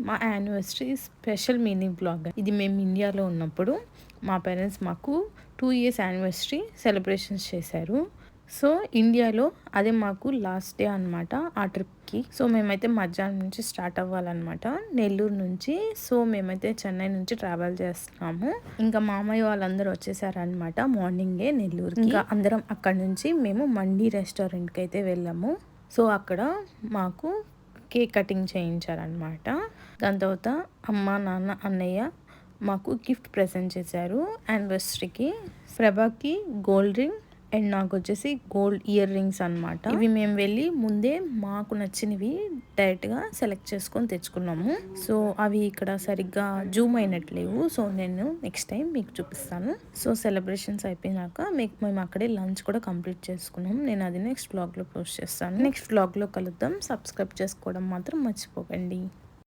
మా anniversary special mini blog. ఇది మేము ఇండియాలో ఉన్నప్పుడు మా పేరెంట్స్ మాకు 2 ఇయర్స్ యానివర్సరీ సెలబ్రేషన్స్ చేశారు. సో ఇండియాలో అదే మాకు లాస్ట్ డే అనమాట ఆ ట్రిప్కి. సో మేమైతే మధ్యాహ్నం నుంచి స్టార్ట్ అవ్వాలన్నమాట నెల్లూరు నుంచి. సో మేమైతే చెన్నై నుంచి ట్రావెల్ చేస్తున్నాము. ఇంకా మామయ్య వాళ్ళందరూ వచ్చేసారనమాట మార్నింగే నెల్లూరుకి. ఇంకా అందరం అక్కడ నుంచి మేము మండీ రెస్టారెంట్కి అయితే వెళ్ళాము. సో అక్కడ మాకు కేక్ కటింగ్ చేయించారనమాట. దాని తర్వాత అమ్మ నాన్న అన్నయ్య మాకు గిఫ్ట్ ప్రెజెంట్ చేశారు యానివర్సరీకి. ప్రభాకి గోల్డ్ రింగ్ అండ్ నాకు వచ్చేసి గోల్డ్ ఇయర్ రింగ్స్ అనమాట. ఇవి మేము వెళ్ళి ముందే మాకు నచ్చినవి డైరెక్ట్గా సెలెక్ట్ చేసుకొని తెచ్చుకున్నాము. సో అవి ఇక్కడ సరిగ్గా జూమ్ అయినట్లేవు. సో నేను నెక్స్ట్ టైం మీకు చూపిస్తాను. సో సెలబ్రేషన్స్ అయిపోయినాక మేము అక్కడే లంచ్ కూడా కంప్లీట్ చేసుకున్నాము. నేను అది నెక్స్ట్ వ్లాగ్లో పోస్ట్ చేస్తాను. నెక్స్ట్ వ్లాగ్లో కలుద్దాం. సబ్స్క్రైబ్ చేసుకోవడం మాత్రం మర్చిపోకండి.